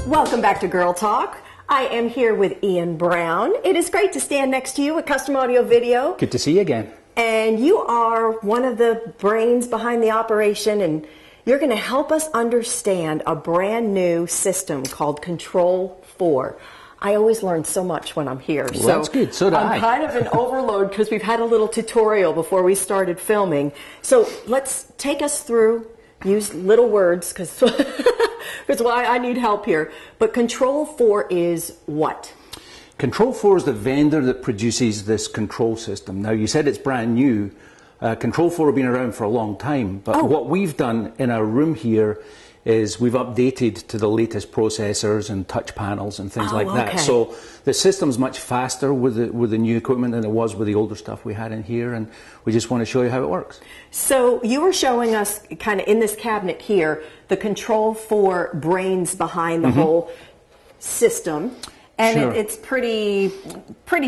Welcome back to Girl Talk. I am here with Ian Brown. It is great to stand next to you at Custom Audio Video. Good to see you again. And you are one of the brains behind the operation, and you're going to help us understand a brand new system called Control 4. I always learn so much when I'm here. Well, that's good. So do I. I'm kind of an overload because we've had a little tutorial before we started filming. So let's take us through, use little words because that's why I need help here. But Control 4 is what? Control 4 is the vendor that produces this control system. Now, you said it's brand new. Control 4 have been around for a long time, but what we've done in our room here is we've updated to the latest processors and touch panels and things like that. So the system's much faster with the new equipment than it was with the older stuff we had in here, and we just want to show you how it works. So you were showing us kind of in this cabinet here the Control 4 brains behind the whole system. And it's pretty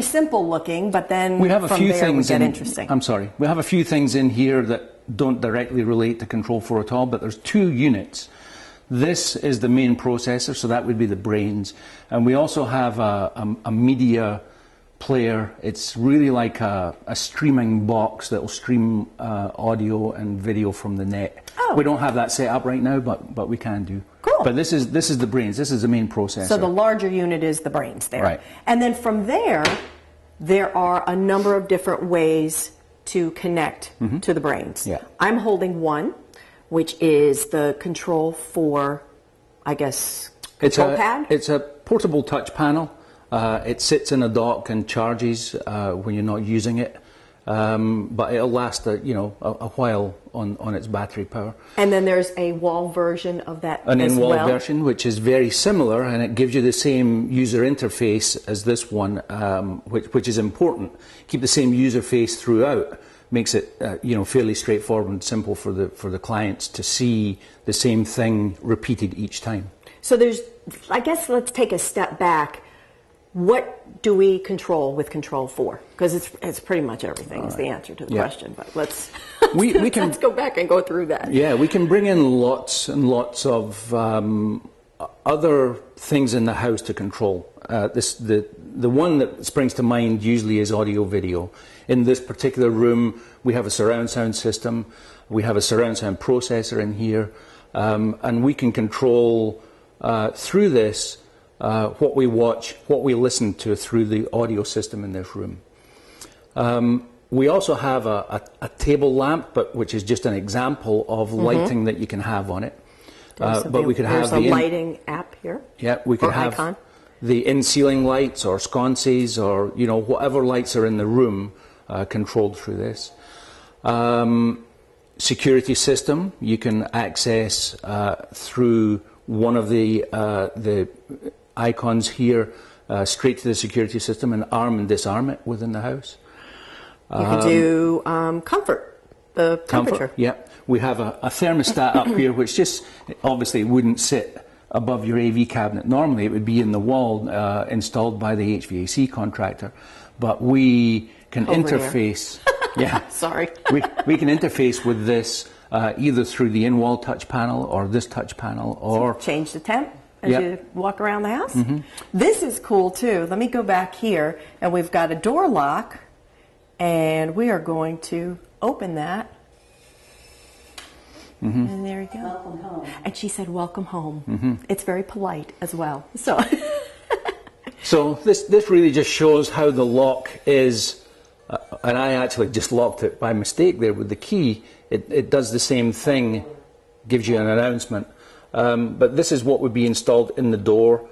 simple looking, but then we have a few things interesting. I'm sorry. We have a few things in here that don't directly relate to Control 4 at all, but there's two units. This is the main processor, so that would be the brains. And we also have a media player. It's really like a streaming box that will stream audio and video from the net. We don't have that set up right now, but we can do. Cool. But this is the brains. This is the main processor. So the larger unit is the brains there. Right. And then from there are a number of different ways to connect to the brains. Yeah. I'm holding one, which is the Control 4, I guess, control pad? It's a portable touch panel. It sits in a dock and charges when you're not using it. But it'll last a while on its battery power. And then there's a wall version of that an in-wall version, which is very similar, and it gives you the same user interface as this one, which is important. Keep the same user face throughout. Makes it fairly straightforward and simple for the clients to see the same thing repeated each time. So I guess let's take a step back. What do we control with Control 4? Because it's pretty much everything is the answer to the question. But let's let's go back and go through that. Yeah, we can bring in lots and lots of other things in the house to control. The one that springs to mind usually is audio video. In this particular room, we have a surround sound system. We have a surround sound processor in here, and we can control through this what we watch, what we listen to through the audio system in this room. We also have a table lamp, which is just an example of lighting that you can have on it. But we could have the lighting app here. Yeah, we could have icon. The in-ceiling lights or sconces or whatever lights are in the room controlled through this. Security system you can access through one of the icons here straight to the security system and arm and disarm it within the house. You can do comfort, the temperature. Yeah, we have a thermostat up here, which just obviously wouldn't sit above your AV cabinet. Normally it would be in the wall installed by the HVAC contractor, but we can interface. Yeah, sorry. we can interface with this either through the in-wall touch panel or this touch panel, or change the temp as you walk around the house. This is cool too. Let me go back here, and we've got a door lock, and we are going to open that. And there you go. Welcome home. And she said, "Welcome home." It's very polite as well. So, so this really just shows how the lock is. And I actually just locked it by mistake there with the key. It does the same thing, gives you an announcement. But this is what would be installed in the door,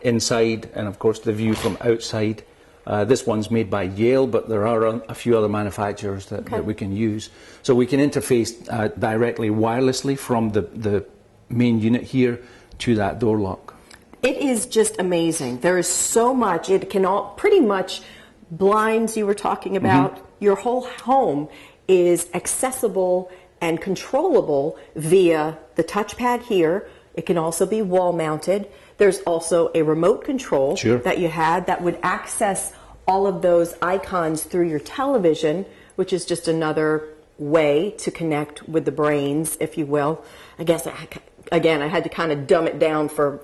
inside, and of course the view from outside. This one's made by Yale, but there are a few other manufacturers that we can use. So we can interface directly wirelessly from the main unit here to that door lock. It is just amazing. There is so much. It can all pretty much... Blinds you were talking about, your whole home is accessible and controllable via the touchpad here. It can also be wall mounted. There's also a remote control that you had that would access all of those icons through your television, which is just another way to connect with the brains, if you will. I guess again, I had to kind of dumb it down for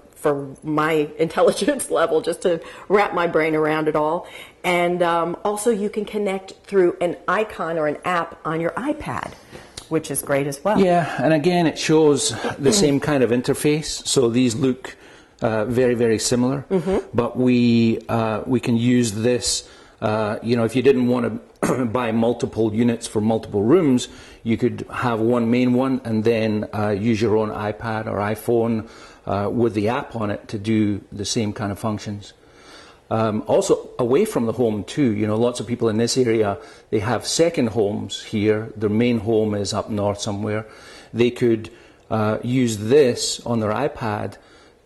my intelligence level just to wrap my brain around it all. And also you can connect through an icon or an app on your iPad, which is great as well. Yeah, and again, it shows the same kind of interface. So these look very, very similar, but we can use this. If you didn't want to buy multiple units for multiple rooms, you could have one main one and then use your own iPad or iPhone with the app on it to do the same kind of functions. Also, away from the home too, lots of people in this area, they have second homes here. Their main home is up north somewhere. They could use this on their iPad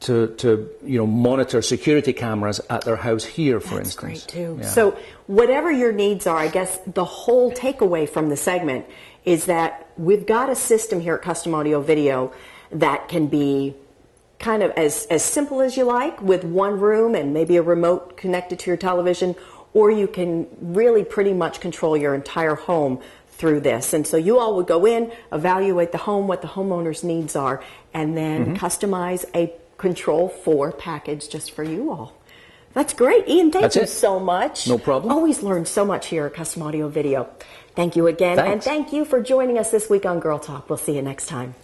to monitor security cameras at their house here, for instance. That's great too. Yeah. So whatever your needs are, I guess the whole takeaway from the segment is that we've got a system here at Custom Audio Video that can be kind of as simple as you like, with one room and maybe a remote connected to your television, or you can really pretty much control your entire home through this. And so you all would go in, evaluate the home, what the homeowner's needs are, and then customize a Control 4 package just for you all. That's great. Ian, thank you so much. No problem. Always learn so much here at Custom Audio Video. Thank you again. Thanks. And thank you for joining us this week on Girl Talk. We'll see you next time.